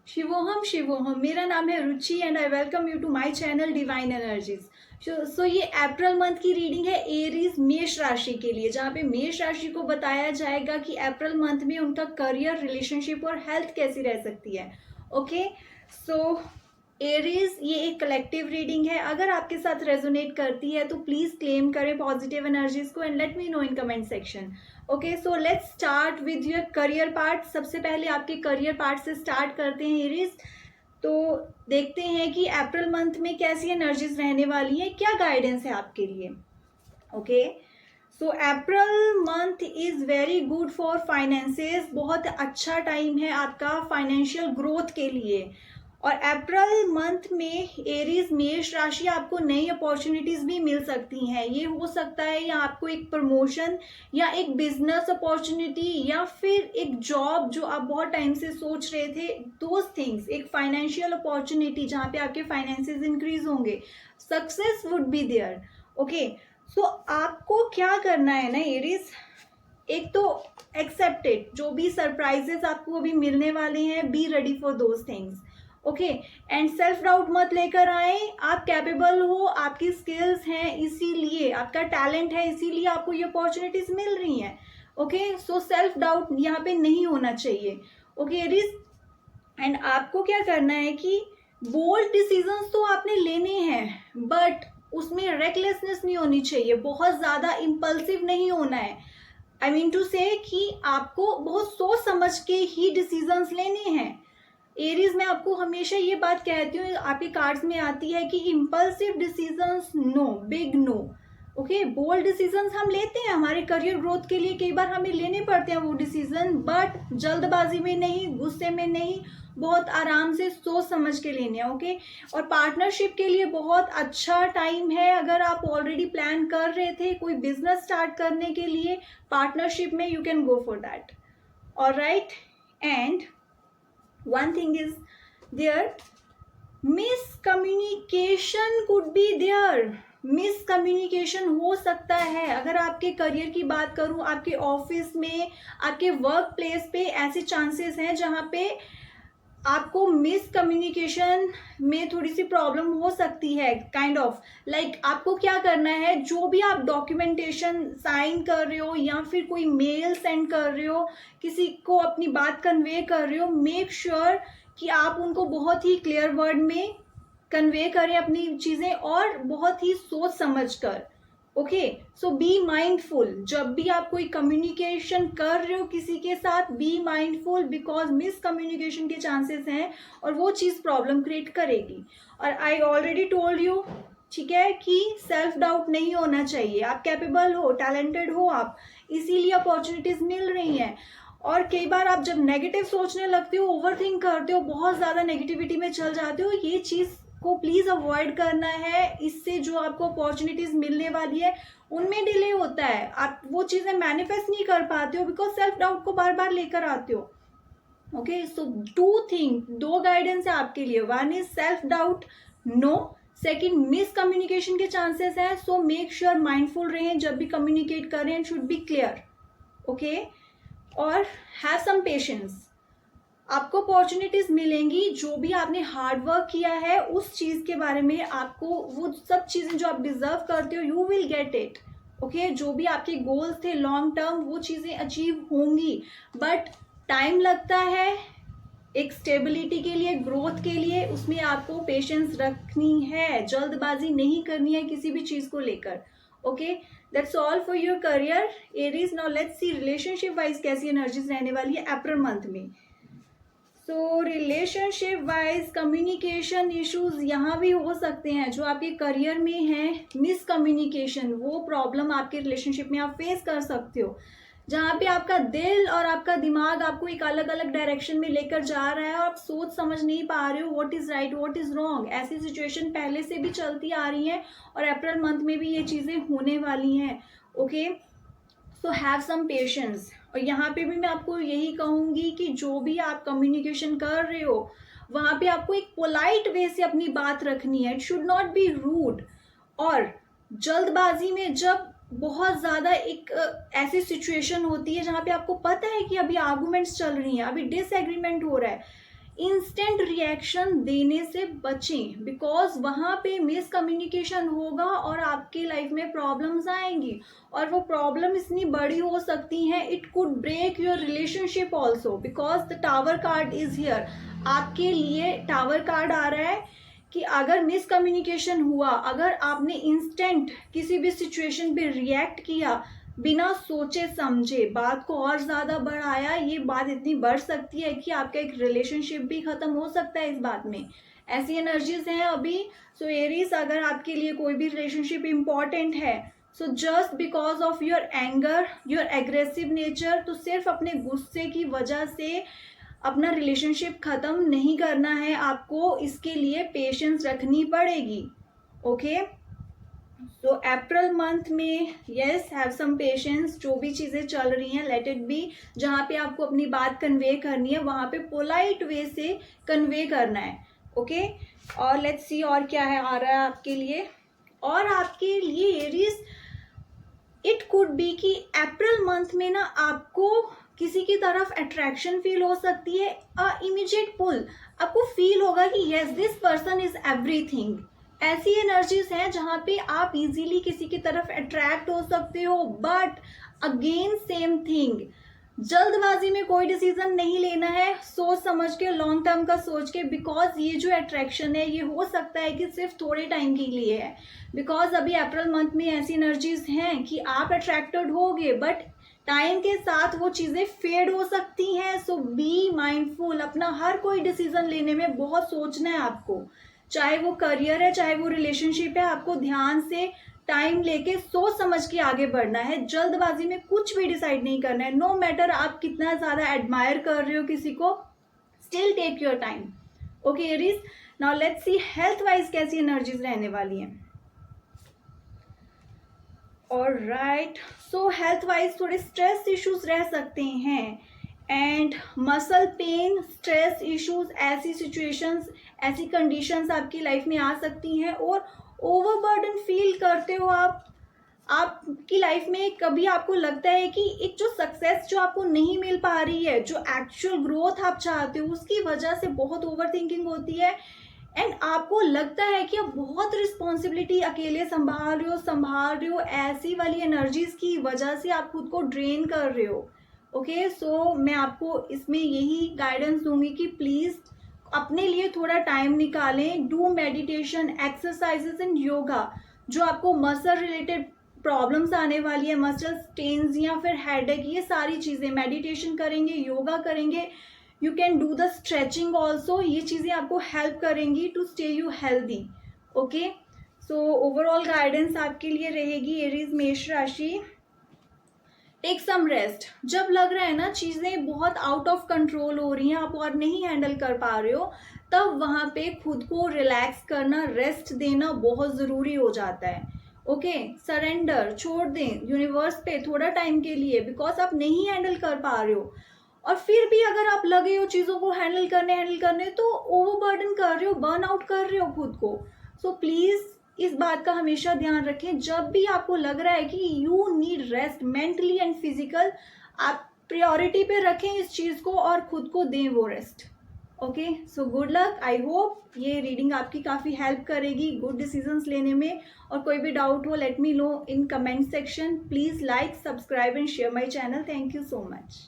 शिवोहम शिवोहम, मेरा नाम है Ruchi and I welcome you to my channel divine energies. So ये अप्रैल मंथ की रीडिंग है एरीज मेष राशि के लिए, जहाँ पे मेष राशि को बताया जाएगा कि अप्रैल मंथ में उनका करियर, रिलेशनशिप और हेल्थ कैसी रह सकती है। ओके, सो एरीज ये एक कलेक्टिव रीडिंग है। अगर आपके साथ रेजोनेट करती है तो प्लीज क्लेम करें पॉजिटिव एनर्जीज को and let me know in comment section. Okay, so let's start with your career part. सबसे पहले आपके करियर पार्ट से स्टार्ट करते हैं एरीज। तो देखते हैं कि अप्रैल मंथ में कैसी एनर्जीज रहने वाली है, क्या गाइडेंस है आपके लिए। Okay, so April month is very good for finances. बहुत अच्छा टाइम है आपका फाइनेंशियल ग्रोथ के लिए। और अप्रैल मंथ में एरीज मेष राशि आपको नई अपॉर्चुनिटीज भी मिल सकती हैं। ये हो सकता है या आपको एक प्रमोशन या एक बिजनेस अपॉर्चुनिटी या फिर एक जॉब जो आप बहुत टाइम से सोच रहे थे, दोज थिंग्स, एक फाइनेंशियल अपॉर्चुनिटी जहाँ पे आपके फाइनेंसेस इंक्रीज होंगे, success would be there. Okay, so आपको क्या करना है ना एरीज, एक तो एक्सेप्टेड, जो भी सरप्राइजेस आपको अभी मिलने वाले हैं, be ready for those things. Okay, and self doubt मत लेकर आए। आप कैपेबल हो, आपकी स्किल्स हैं, इसीलिए आपका टैलेंट है, इसीलिए आपको ये अपॉर्चुनिटीज मिल रही हैं। ओके, सो सेल्फ डाउट यहाँ पे नहीं होना चाहिए। ओके एरीज, एंड आपको क्या करना है कि बोल्ड डिसीजंस तो आपने लेने हैं, बट उसमें रेकलेसनेस नहीं होनी चाहिए, बहुत ज्यादा इम्पल्सिव नहीं होना है। आई मीन टू से कि आपको बहुत सोच समझ के ही डिसीजंस लेने हैं। एरीज, मैं आपको हमेशा ये बात कहती हूँ, आपके कार्ड्स में आती है कि impulsive decisions no, big no. Okay, bold decisions हम लेते हैं हमारे करियर ग्रोथ के लिए, कई बार हमें लेने पड़ते हैं वो डिसीजन, बट जल्दबाजी में नहीं, गुस्से में नहीं, बहुत आराम से सोच समझ के लेने हैं। ओके, और पार्टनरशिप के लिए बहुत अच्छा टाइम है। अगर आप ऑलरेडी प्लान कर रहे थे कोई बिजनेस स्टार्ट करने के लिए पार्टनरशिप में, you can go for that. Alright, and one thing is there, miscommunication could be there। Miscommunication हो सकता है। अगर आपके करियर की बात करूं, आपके ऑफिस में, आपके वर्क प्लेस पे ऐसे चांसेस हैं जहां पे आपको मिसकम्युनिकेशन में थोड़ी सी प्रॉब्लम हो सकती है। काइंड ऑफ लाइक आपको क्या करना है, जो भी आप डॉक्यूमेंटेशन साइन कर रहे हो या फिर कोई मेल सेंड कर रहे हो, किसी को अपनी बात कन्वे कर रहे हो, मेक श्योर कि आप उनको बहुत ही क्लियर वर्ड में कन्वे करें अपनी चीजें और बहुत ही सोच समझ कर। Okay, so be mindful. जब भी आप कोई कम्युनिकेशन कर रहे हो किसी के साथ, बी माइंडफुल, बिकॉज मिसकम्युनिकेशन के चांसेस हैं और वो चीज प्रॉब्लम क्रिएट करेगी। और आई ऑलरेडी टोल्ड यू, ठीक है, कि सेल्फ डाउट नहीं होना चाहिए। आप कैपेबल हो, टैलेंटेड हो आप, इसीलिए अपॉर्चुनिटीज मिल रही हैं। और कई बार आप जब नेगेटिव सोचने लगते हो, ओवर थिंक करते हो, बहुत ज्यादा नेगेटिविटी में चल जाते हो, ये चीज को प्लीज अवॉइड करना है। इससे जो आपको अपॉर्चुनिटीज मिलने वाली है उनमें डिले होता है, आप वो चीजें मैनिफेस्ट नहीं कर पाते हो बिकॉज सेल्फ डाउट को बार बार लेकर आते हो। ओके, सो दो गाइडेंस है आपके लिए। One is self doubt no, second miscommunication के चांसेस है, सो मेक श्योर माइंडफुल रहें जब भी कम्युनिकेट करें, शुड बी क्लियर। ओके, और हैव सम पेशेंस। आपको अपॉर्चुनिटीज मिलेंगी, जो भी आपने हार्ड वर्क किया है उस चीज के बारे में, आपको वो सब चीजें जो आप डिजर्व करते हो, you will get it. Okay, जो भी आपके गोल्स थे लॉन्ग टर्म, वो चीजें अचीव होंगी, बट टाइम लगता है एक स्टेबिलिटी के लिए, ग्रोथ के लिए। उसमें आपको पेशेंस रखनी है, जल्दबाजी नहीं करनी है किसी भी चीज को लेकर। Okay, that's all for your career Aries. Now let's C relationship wise कैसी एनर्जीज रहने वाली है अप्रैल मंथ में। सो रिलेशनशिप वाइज कम्युनिकेशन इश्यूज यहाँ भी हो सकते हैं जो आपके करियर में है। मिसकम्युनिकेशन, वो प्रॉब्लम आपके रिलेशनशिप में आप फेस कर सकते हो, जहाँ पे आपका दिल और आपका दिमाग आपको एक अलग अलग डायरेक्शन में लेकर जा रहा है और आप सोच समझ नहीं पा रहे हो what is right what is wrong. ऐसी सिचुएशन पहले से भी चलती आ रही है और अप्रैल मंथ में भी ये चीजें होने वाली हैं। Okay, so have some patience. और यहाँ पे भी मैं आपको यही कहूंगी कि जो भी आप कम्युनिकेशन कर रहे हो वहां पे आपको एक पोलाइट वे से अपनी बात रखनी है, it should not be rude. और जल्दबाजी में जब बहुत ज्यादा एक ऐसी सिचुएशन होती है जहाँ पे आपको पता है कि अभी आर्गुमेंट्स चल रही हैं, अभी डिसएग्रीमेंट हो रहा है, इंस्टेंट रिएक्शन देने से बचें, बिकॉज वहाँ पे मिसकम्युनिकेशन होगा और आपकी लाइफ में प्रॉब्लम्स आएंगी, और वो प्रॉब्लम इतनी बड़ी हो सकती हैं, it could break your relationship also, because the tower card is here. आपके लिए टावर कार्ड आ रहा है कि अगर मिसकम्युनिकेशन हुआ, अगर आपने इंस्टेंट किसी भी सिचुएशन पे रिएक्ट किया, बिना सोचे समझे बात को और ज़्यादा बढ़ाया, ये बात इतनी बढ़ सकती है कि आपका एक रिलेशनशिप भी ख़त्म हो सकता है इस बात में। ऐसी एनर्जीज हैं अभी। सो एरीज, अगर आपके लिए कोई भी रिलेशनशिप इम्पॉर्टेंट है, so just because of your anger, your aggressive nature, तो सिर्फ अपने गुस्से की वजह से अपना रिलेशनशिप ख़त्म नहीं करना है आपको, इसके लिए पेशेंस रखनी पड़ेगी। ओके, तो अप्रैल मंथ में यस, हैव सम पेशेंस। जो भी चीज़ें चल रही हैं, लेट इट बी। जहाँ पे आपको अपनी बात कन्वे करनी है, वहाँ पे पोलाइट वे से कन्वे करना है। ओके, और लेट्स सी और क्या है आ रहा है आपके लिए। और आपके लिए एरीज, इट कुड बी कि अप्रैल मंथ में ना आपको किसी की तरफ अट्रैक्शन फील हो सकती है, इमीडिएट पुल। आपको फील होगा कि yes, this person is everything. ऐसी एनर्जीज हैं जहाँ पे आप इजीली किसी की तरफ अट्रैक्ट हो सकते हो, बट अगेन सेम थिंग, जल्दबाजी में कोई डिसीजन नहीं लेना है, सोच समझ के, लॉन्ग टर्म का सोच के, बिकॉज ये जो अट्रैक्शन है ये हो सकता है कि सिर्फ थोड़े टाइम के लिए है। बिकॉज अभी अप्रैल मंथ में ऐसी एनर्जीज हैं कि आप अट्रैक्टेड होगे, बट टाइम के साथ वो चीज़ें फेड हो सकती हैं। सो बी माइंडफुल। अपना हर कोई डिसीजन लेने में बहुत सोचना है आपको, चाहे वो करियर है, चाहे वो रिलेशनशिप है, आपको ध्यान से टाइम लेके सोच समझ के आगे बढ़ना है। जल्दबाजी में कुछ भी डिसाइड नहीं करना है। नो मैटर आप कितना ज़्यादा एडमायर कर रहे हो किसी को, still take your time. Okay Aries, now let's see health wise कैसी एनर्जीज रहने वाली हैं। ऑलराइट, सो हेल्थ वाइज थोड़े स्ट्रेस इश्यूज रह सकते हैं, and muscle pain, stress issues, ऐसी सिचुएशंस, ऐसी कंडीशंस आपकी लाइफ में आ सकती हैं। और ओवरबर्डन फील करते हो आप, आपकी लाइफ में कभी आपको लगता है कि एक जो सक्सेस जो आपको नहीं मिल पा रही है, जो एक्चुअल ग्रोथ आप चाहते हो, उसकी वजह से बहुत ओवर थिंकिंग होती है, एंड आपको लगता है कि आप बहुत रिस्पॉन्सिबिलिटी अकेले संभाल रहे हो, ऐसी वाली एनर्जीज की वजह से आप खुद को ड्रेन कर रहे हो। ओके, सो मैं आपको इसमें यही गाइडेंस दूंगी कि प्लीज़ अपने लिए थोड़ा टाइम निकालें, do meditation, exercises and yoga. जो आपको मसल रिलेटेड प्रॉब्लम्स आने वाली है, मसल स्टेन्स या फिर हेडेक, ये सारी चीज़ें मेडिटेशन करेंगे, योगा करेंगे, you can do the stretching also, ये चीज़ें आपको हेल्प करेंगी to stay you healthy. Okay, so overall guidance आपके लिए रहेगी एरीज मेष राशि, टेक सम रेस्ट। जब लग रहा है ना चीज़ें बहुत आउट ऑफ कंट्रोल हो रही हैं, आप और नहीं हैंडल कर पा रहे हो, तब वहाँ पे खुद को रिलैक्स करना, रेस्ट देना बहुत ज़रूरी हो जाता है। ओके, सरेंडर, छोड़ दें यूनिवर्स पे थोड़ा टाइम के लिए, बिकॉज आप नहीं हैंडल कर पा रहे हो। और फिर भी अगर आप लगे हो चीज़ों को हैंडल करने तो ओवरबर्डन कर रहे हो, बर्न आउट कर रहे हो खुद को। सो प्लीज़ इस बात का हमेशा ध्यान रखें, जब भी आपको लग रहा है कि you need rest mentally and physical, आप प्रायोरिटी पे रखें इस चीज़ को और खुद को दें वो rest. Okay, so good luck. I hope ये रीडिंग आपकी काफ़ी हेल्प करेगी गुड डिसीजंस लेने में। और कोई भी डाउट हो, let me know in comment section. Please like, subscribe and share my channel. Thank you so much.